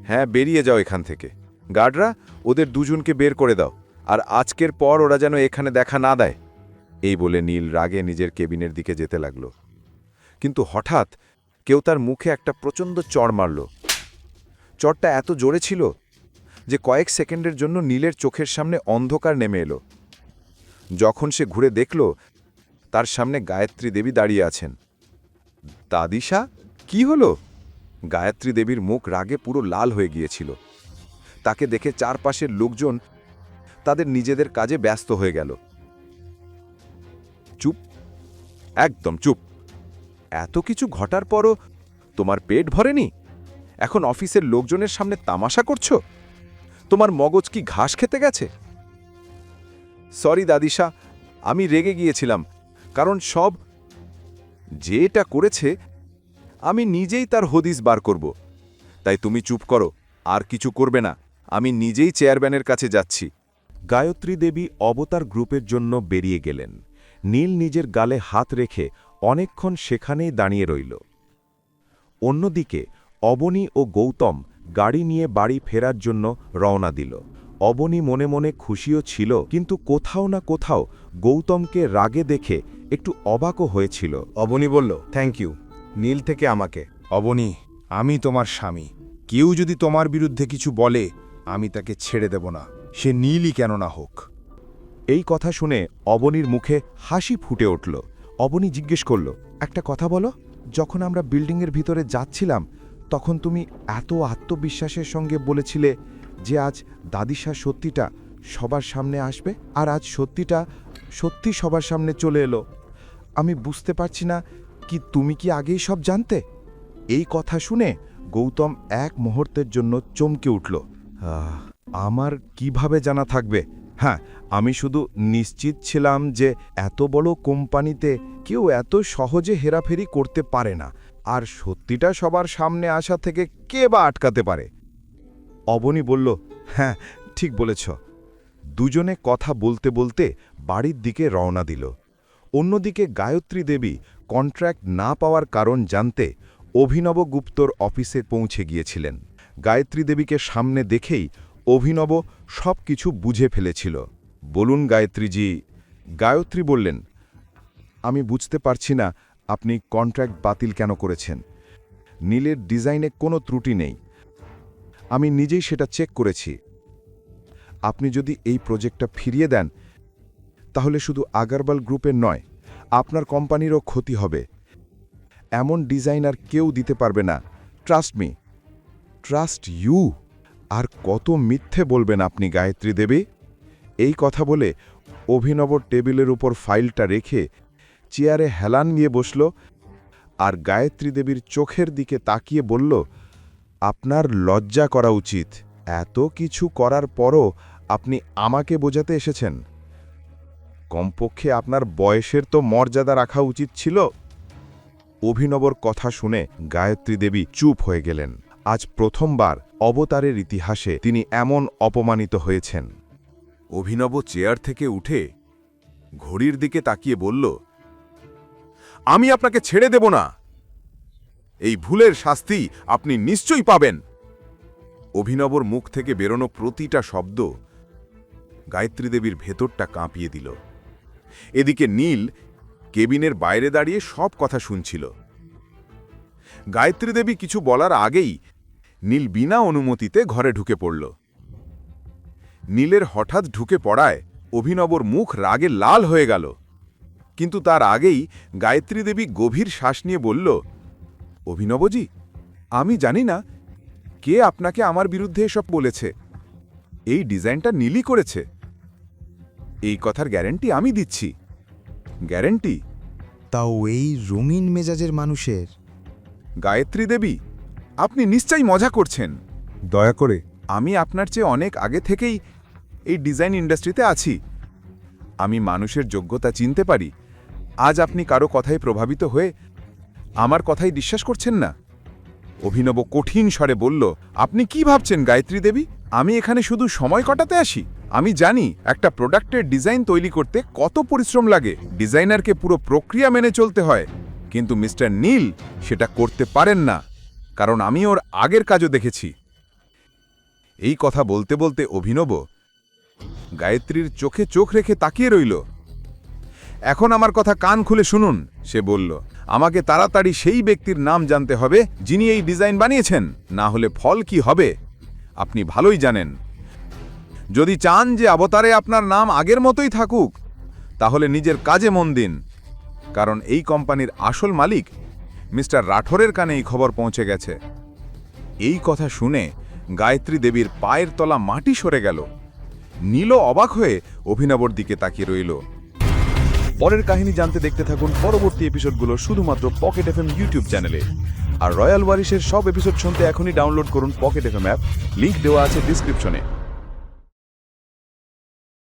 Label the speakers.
Speaker 1: হ্যাঁ, বেরিয়ে যাও এখান থেকে। গার্ডরা, ওদের দুজনকে বের করে দাও, আর আজকের পর ওরা যেন এখানে দেখা না দেয়। এই বলে নীল রাগে নিজের কেবিনের দিকে যেতে লাগল। কিন্তু হঠাৎ কেউ তার মুখে একটা প্রচণ্ড চড় মারল। চড়টা এত জোরে ছিল যে কয়েক সেকেন্ডের জন্য নীলের চোখের সামনে অন্ধকার নেমে এলো। যখন সে ঘুরে দেখল, তার সামনে গায়ত্রী দেবী দাঁড়িয়ে আছেন। দাদিশা, কি হলো? গায়ত্রী দেবীর মুখ রাগে পুরো লাল হয়ে গিয়েছিল। তাকে দেখে চারপাশের লোকজন তাদের নিজেদের কাজে ব্যস্ত হয়ে গেল। চুপ, একদম চুপ। এত কিছু ঘটার পরও তোমার পেট ভরেনি? এখন অফিসের লোকজনের সামনে তামাশা করছো? তোমার মগজ কি ঘাস খেতে গেছে? সরি দাদিশা, আমি রেগে গিয়েছিলাম, কারণ যে এটা করেছে আমি নিজেই তার হদিস বার করব। তাই তুমি চুপ করো, আর কিছু করবে না। আমি নিজেই চেয়ারম্যানের কাছে যাচ্ছি।
Speaker 2: গায়ত্রী দেবী অবতার গ্রুপের জন্য বেরিয়ে গেলেন। নীল নিজের গালে হাত রেখে অনেকক্ষণ সেখানেই দাঁড়িয়ে রইল। অন্যদিকে অবনী ও গৌতম গাড়ি নিয়ে বাড়ি ফেরার জন্য রওনা দিল। অবনী মনে মনে খুশিও ছিল, কিন্তু কোথাও না কোথাও গৌতমকে রাগে দেখে একটু অবাকও হয়েছিল।
Speaker 3: অবনী বলল, থ্যাংক ইউ নীল থেকে আমাকে। অবনী, আমি তোমার স্বামী। কেউ যদি তোমার বিরুদ্ধে কিছু বলে, আমি তাকে ছেড়ে দেব না, সে নীলই কেন না হোক।
Speaker 2: এই কথা শুনে অবনীর মুখে হাসি ফুটে উঠল। অবনী জিজ্ঞেস করল, একটা কথা বলো, যখন আমরা বিল্ডিংয়ের ভিতরে যাচ্ছিলাম তখন তুমি এত আত্মবিশ্বাসের সঙ্গে বলেছিলে যে আজ দাদিশা সত্যিটা সবার সামনে আসবে, আর আজ সত্যিটা সত্যি সবার সামনে চলে এলো। আমি বুঝতে পারছি না, তুমি কি আগেই সব জানতে? এই কথা শুনে গৌতম এক মুহূর্তের জন্য চমকে উঠল। আমার কিভাবে জানা থাকবে? হ্যাঁ, আমি শুধু নিশ্চিত ছিলাম যে এত বড় কোম্পানিতে কেউ এত সহজে হেরাফেরি করতে পারে না, আর সত্যিটা সবার সামনে আসা থেকে কে বা আটকাতে পারে। অবনী বলল, হ্যাঁ, ঠিক বলেছ। দুজনে কথা বলতে বলতে বাড়ির দিকে রওনা দিল। অন্যদিকে গায়ত্রী দেবী কন্ট্রাক্ট না পাওয়ার কারণ জানতে অভিনব গুপ্তর অফিসে পৌঁছে গিয়েছিলেন। গায়ত্রী দেবীকে সামনে দেখেই অভিনব সব কিছু বুঝে ফেলেছিল। বলুন গায়ত্রীজি। গায়ত্রী বললেন, আমি বুঝতে পারছি না আপনি কন্ট্রাক্ট বাতিল কেন করেছেন। নীলের ডিজাইনে কোনো ত্রুটি নেই, আমি নিজেই সেটা চেক করেছি। আপনি যদি এই প্রজেক্টটা ফিরিয়ে দেন তাহলে শুধু আগারবাল গ্রুপের নয়, আপনার কোম্পানিরও ক্ষতি হবে। এমন ডিজাইন আর কেউ দিতে পারবে না। Trust me. Trust you? আর কত মিথ্যে বলবেন আপনি গায়ত্রী দেবী? এই কথা বলে অভিনব টেবিলের উপর ফাইলটা রেখে চেয়ারে হেলান নিয়ে বসল, আর গায়ত্রী দেবীর চোখের দিকে তাকিয়ে বলল, আপনার লজ্জা করা উচিত। এত কিছু করার পরও আপনি আমাকে বোঝাতে এসেছেন। কমপক্ষে আপনার বয়সের তো মর্যাদা রাখা উচিত ছিল। অভিনবর কথা শুনে গায়ত্রী দেবী চুপ হয়ে গেলেন। আজ প্রথমবার অবতারের ইতিহাসে তিনি এমন অপমানিত হয়েছেন।
Speaker 1: অভিনব চেয়ার থেকে উঠে ঘড়ির দিকে তাকিয়ে বলল, আমি আপনাকে ছেড়ে দেব না। এই ভুলের শাস্তি আপনি নিশ্চয়ই পাবেন। অভিনবর মুখ থেকে বেরোনো প্রতিটা শব্দ গায়ত্রী দেবীর ভেতরটা কাঁপিয়ে দিল। এদিকে নীল কেবিনের বাইরে দাঁড়িয়ে সব কথা শুনছিল। গায়ত্রী দেবী কিছু বলার আগেই নীল বিনা অনুমতিতে ঘরে ঢুকে পড়ল। নীলের হঠাৎ ঢুকে পড়ায় অভিনবর মুখ রাগে লাল হয়ে গেল, কিন্তু তার আগেই গায়ত্রী দেবী গভীর শ্বাস নিয়ে বলল, অভিনবজি, আমি জানি না কে আপনাকে আমার বিরুদ্ধে এসব বলেছে। এই ডিজাইনটা নীলই করেছে। এই কথার গ্যারেন্টি আমি দিচ্ছি। গ্যারেন্টি?
Speaker 4: তাও এই রঙিন মেজাজের মানুষের?
Speaker 1: গায়ত্রী দেবী, আপনি নিশ্চয়ই মজা করছেন।
Speaker 3: দয়া করে।
Speaker 1: আমি আপনার চেয়ে অনেক আগে থেকেই এই ডিজাইন ইন্ডাস্ট্রিতে আছি। আমি মানুষের যোগ্যতা চিনতে পারি। আজ আপনি কারো কথায় প্রভাবিত হয়ে আমার কথাই বিশ্বাস করছেন না? অভিনব কঠিন স্বরে বলল, আপনি কি ভাবছেন গায়ত্রী দেবী? আমি এখানে শুধু সময় কাটাতে আসি? আমি জানি একটা প্রোডাক্টের ডিজাইন তৈরি করতে কত পরিশ্রম লাগে। ডিজাইনারকে পুরো প্রক্রিয়া মেনে চলতে হয়। কিন্তু মিস্টার নীল সেটা করতে পারেন না, কারণ আমি ওর আগের কাজও দেখেছি। এই কথা বলতে বলতে অভিনব গায়ত্রীর চোখে চোখ রেখে তাকিয়ে রইল। এখন আমার কথা কান খুলে শুনুন, সে বলল। আমাকে তাড়াতাড়ি সেই ব্যক্তির নাম জানতে হবে যিনি এই ডিজাইন বানিয়েছেন, না হলে ফল কি হবে আপনি ভালোই জানেন। যদি চান যে অবতারে আপনার নাম আগের মতোই থাকুক, তাহলে নিজের কাজে মন দিন, কারণ এই কোম্পানির আসল মালিক মিস্টার রাঠোরের কানে এই খবর পৌঁছে গেছে। এই কথা শুনে গায়ত্রী দেবীর পায়ের তলা মাটি সরে গেল। নীল অবাক হয়ে অভিনবর দিকে তাকিয়ে রইল। পরের কাহিনী জানতে দেখতে থাকুন পরবর্তী এপিসোডগুলো শুধুমাত্র পকেট এফএম ইউটিউব চ্যানেলে। আর রয়্যাল ওয়ারিসের সব এপিসোড শুনতে এখনই ডাউনলোড করুন পকেট এফএম অ্যাপ, লিংক দেওয়া আছে ডিসক্রিপশনে।